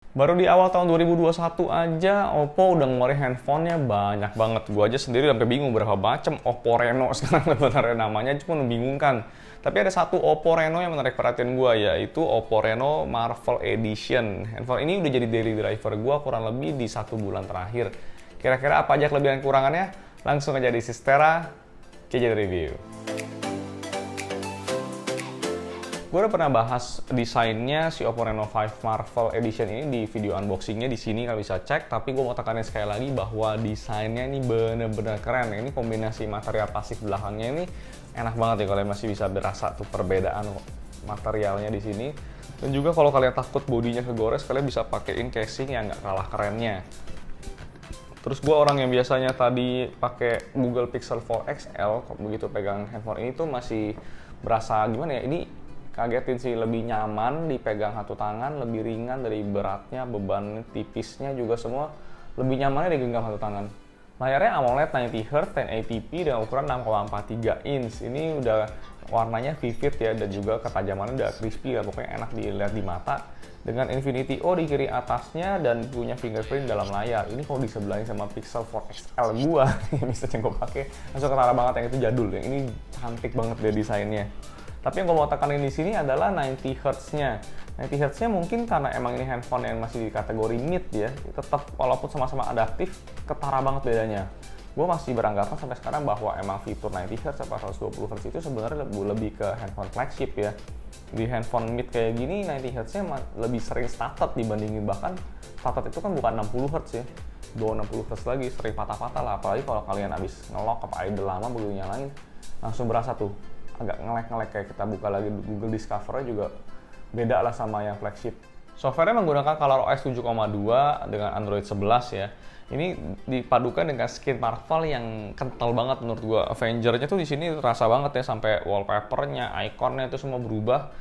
Baru di awal tahun 2021 aja, Oppo udah ngeluarin handphonenya banyak banget. Gua aja sendiri sampai bingung berapa macam Oppo Reno sekarang sebenarnya namanya, cuma membingungkan. Tapi ada satu Oppo Reno yang menarik perhatian gua, yaitu Oppo Reno Marvel Edition. Handphone ini udah jadi daily driver gua kurang lebih di 1 bulan terakhir. Kira-kira apa aja kelebihan dan kurangannya? Langsung aja di Sistera Gadget Review. Gue udah pernah bahas desainnya si Oppo Reno 5 Marvel Edition ini di video unboxingnya di sini, kalau bisa cek. Tapi gue mau tekanin sekali lagi bahwa desainnya ini bener-bener keren. Ini kombinasi material plastik belakangnya ini enak banget ya, kalian masih bisa berasa tuh perbedaan materialnya di sini. Dan juga kalau kalian takut bodinya kegores, kalian bisa pakein casing yang nggak kalah kerennya. Terus gue orang yang biasanya tadi pakai Google Pixel 4 XL, begitu pegang handphone ini tuh masih berasa gimana ya, ini kagetin sih, lebih nyaman dipegang satu tangan, lebih ringan dari beratnya, beban tipisnya juga semua lebih nyamannya digenggam satu tangan. Layarnya AMOLED 90Hz 1080p dengan ukuran 6,43 inch. Ini udah warnanya vivid ya, dan juga ketajamannya udah crispy ya, pokoknya enak dilihat di mata. Dengan Infinity O di kiri atasnya dan punya fingerprint dalam layar. Ini kalau disebelahin sama Pixel 4 XL gua yang bisa gue pakai, langsung ketara banget yang itu jadul. Yang ini cantik banget deh desainnya. Tapi yang gue mau tekanin di sini adalah 90 Hz-nya. 90 Hz-nya mungkin karena emang ini handphone yang masih di kategori mid ya, tetap walaupun sama-sama adaptif, ketara banget bedanya. Gue masih beranggapan sampai sekarang bahwa emang fitur 90 Hz atau 120 Hz itu sebenarnya lebih ke handphone flagship ya. Di handphone mid kayak gini, 90 Hz-nya lebih sering startup dibandingin, bahkan startup itu kan bukan 60 Hz ya. 260 Hz lagi, sering patah-patah lah, apalagi kalau kalian abis nge-lock apa idle lama begitu nyalain, langsung berasa tuh agak ngelek-ngelek, kayak kita buka lagi Google Discover juga beda lah sama yang flagship. Software-nya menggunakan ColorOS 7,2 dengan Android 11 ya. Ini dipadukan dengan skin Marvel yang kental banget menurut gua. Avenger-nya tuh di sini terasa banget ya, sampai wallpaper-nya, icon-nya itu semua berubah.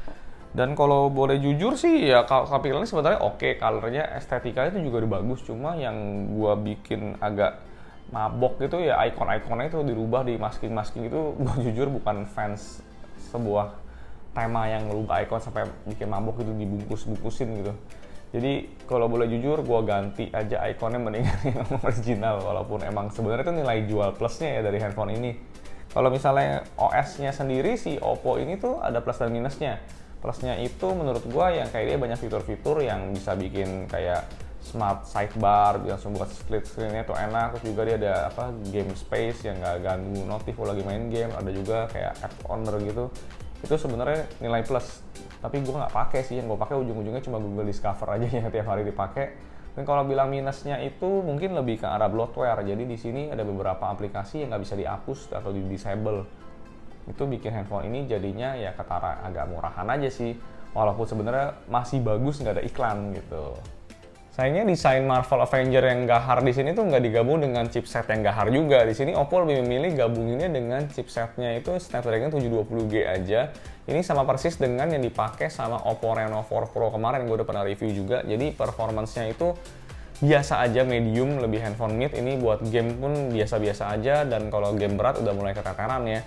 Dan kalau boleh jujur sih ya, tampilannya sebenarnya oke, color-nya, estetikanya itu juga udah bagus. Cuma yang gua bikin agak mabok gitu ya, icon-iconnya itu dirubah, di masking-masking itu gue jujur bukan fans sebuah tema yang ngerubah icon sampai bikin mabok gitu, dibungkus-bungkusin gitu. Jadi kalau boleh jujur, gue ganti aja iconnya mendingan yang original, walaupun emang sebenarnya itu nilai jual plusnya ya dari handphone ini. Kalau misalnya OS-nya sendiri si Oppo ini tuh ada plus dan minusnya. Plusnya itu menurut gue yang kayak dia banyak fitur-fitur yang bisa bikin kayak smart sidebar, langsung buat split screen-nya tuh enak. Terus juga dia ada game space yang nggak ganggu notif kalau lagi main game. Ada juga kayak app owner gitu. Itu sebenarnya nilai plus. Tapi gue nggak pakai sih, yang gue pakai ujung-ujungnya cuma Google Discover aja yang tiap hari dipakai. Dan kalau bilang minusnya itu mungkin lebih ke arah bloatware. Jadi di sini ada beberapa aplikasi yang nggak bisa dihapus atau di disable. Itu bikin handphone ini jadinya ya ketara agak murahan aja sih. Walaupun sebenarnya masih bagus, nggak ada iklan gitu. Sayangnya desain Marvel Avenger yang gahar di sini tuh nggak digabung dengan chipset yang gahar juga. Di sini Oppo lebih memilih gabunginnya dengan chipsetnya itu Snapdragon 720G aja. Ini sama persis dengan yang dipakai sama Oppo Reno 4 Pro kemarin, gue udah pernah review juga. Jadi performance-nya itu biasa aja, medium, lebih handphone mid. Ini buat game pun biasa-biasa aja, dan kalau game berat udah mulai keteteran ya.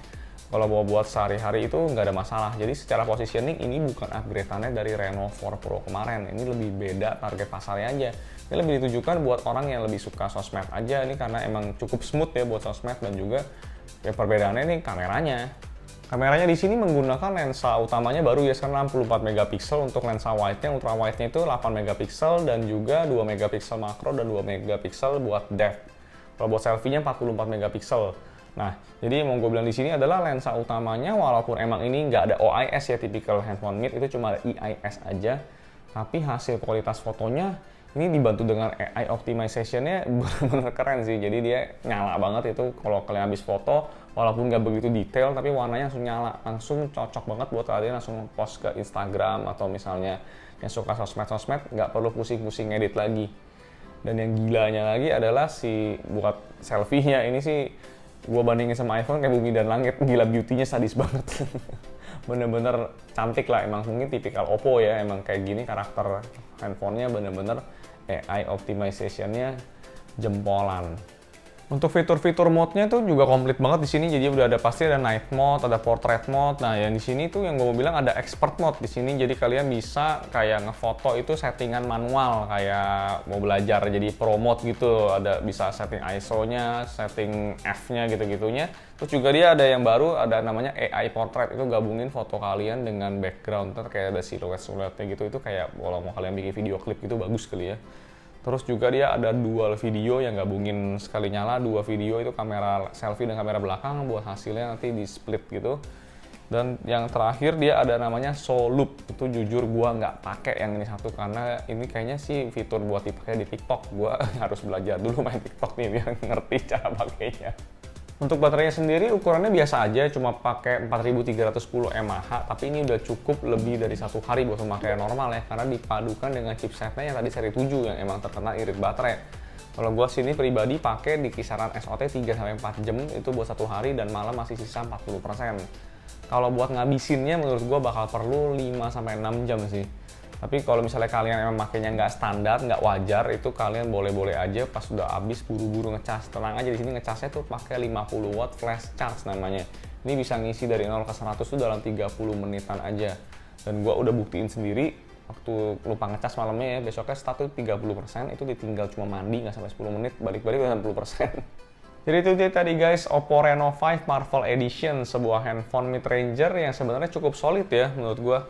Kalau buat sehari-hari itu nggak ada masalah. Jadi secara positioning ini bukan upgrade-annya dari Reno 4 Pro kemarin. Ini lebih beda target pasarnya aja. Ini lebih ditujukan buat orang yang lebih suka sosmed aja. Ini karena emang cukup smooth ya buat sosmed, dan juga ya perbedaannya ini kameranya. Kameranya di sini menggunakan lensa utamanya baru ya, sekarang 64 megapiksel untuk lensa wide-nya. Ultra wide-nya itu 8 megapiksel dan juga 2 megapiksel makro dan 2 megapiksel buat depth. Kalau buat selfie-nya 44 megapiksel. Nah, jadi yang mau gue bilang di sini adalah lensa utamanya, walaupun emang ini nggak ada OIS ya, typical handphone mid, itu cuma ada EIS aja, tapi hasil kualitas fotonya ini dibantu dengan AI optimization-nya benar-benar keren sih. Jadi dia nyala banget itu kalau kalian habis foto, walaupun nggak begitu detail, tapi warnanya langsung nyala, langsung cocok banget buat kalian langsung post ke Instagram, atau misalnya yang suka sosmed-sosmed, nggak perlu pusing-pusing ngedit lagi. Dan yang gilanya lagi adalah si buat selfie-nya ini sih, gue bandingin sama iPhone kayak bumi dan langit, gila, beauty-nya sadis banget. Bener-bener cantik lah, emang mungkin tipikal Oppo ya, emang kayak gini karakter handphonenya, bener-bener AI optimization-nya jempolan. Untuk fitur-fitur mode-nya tuh juga komplit banget di sini. Jadi udah ada pasti ada night mode, ada portrait mode. Nah, yang di sini tuh yang gue mau bilang ada expert mode di sini. Jadi kalian bisa kayak ngefoto itu settingan manual, kayak mau belajar jadi pro mode gitu. Ada bisa setting ISO-nya, setting F-nya gitu-gitunya. Terus juga dia ada yang baru, ada namanya AI portrait. Itu gabungin foto kalian dengan background. Terus kayak ada siluet-siluetnya gitu. Itu kayak kalau mau kalian bikin video klip gitu bagus kali ya. Terus juga dia ada dual video yang gabungin sekali nyala, dua video itu kamera selfie dan kamera belakang buat hasilnya nanti di split gitu. Dan yang terakhir dia ada namanya Show Loop. Itu jujur gua nggak pakai yang ini satu karena ini kayaknya sih fitur buat dipakai di TikTok. Gua harus belajar dulu main TikTok nih biar ngerti cara pakainya. Untuk baterainya sendiri ukurannya biasa aja, cuma pakai 4310 mAh, tapi ini udah cukup lebih dari 1 hari buat pemakaian normal ya, karena dipadukan dengan chipsetnya yang tadi seri 7 yang emang terkenal irit baterai. Kalau gua sini pribadi pakai di kisaran SOT 3-4 jam itu buat 1 hari dan malam masih sisa 40%. Kalau buat ngabisinnya menurut gua bakal perlu 5-6 jam sih. Tapi kalau misalnya kalian emang makainya nggak standar, nggak wajar, itu kalian boleh-boleh aja pas udah habis buru-buru ngecas. Tenang aja di sini ngecasnya tuh pakai 50 watt flash charge namanya. Ini bisa ngisi dari 0 ke 100 tuh dalam 30 menitan aja. Dan gua udah buktiin sendiri waktu lupa ngecas malamnya ya, besoknya start tuh 30%, itu ditinggal cuma mandi nggak sampai 10 menit, balik-balik udah 60%. Jadi itu dia tadi guys, Oppo Reno 5 Marvel Edition, sebuah handphone mid-ranger yang sebenarnya cukup solid ya menurut gua.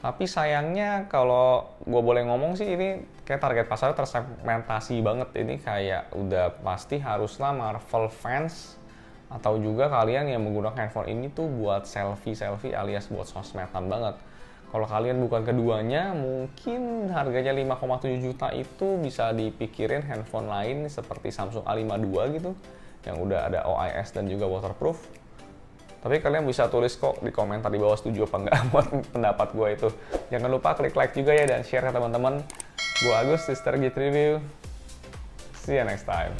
Tapi sayangnya kalau gue boleh ngomong sih ini kayak target pasarnya tersegmentasi banget. Ini kayak udah pasti haruslah Marvel fans atau juga kalian yang menggunakan handphone ini tuh buat selfie-selfie alias buat sosmedan banget. Kalau kalian bukan keduanya, mungkin harganya 5,7 juta itu bisa dipikirin handphone lain seperti Samsung A52 gitu yang udah ada OIS dan juga waterproof. Tapi kalian bisa tulis kok di komentar di bawah setuju apa enggak buat pendapat gue itu. Jangan lupa klik like juga ya dan share ke teman-teman. Gue Agus, Sister Git Review. See you next time.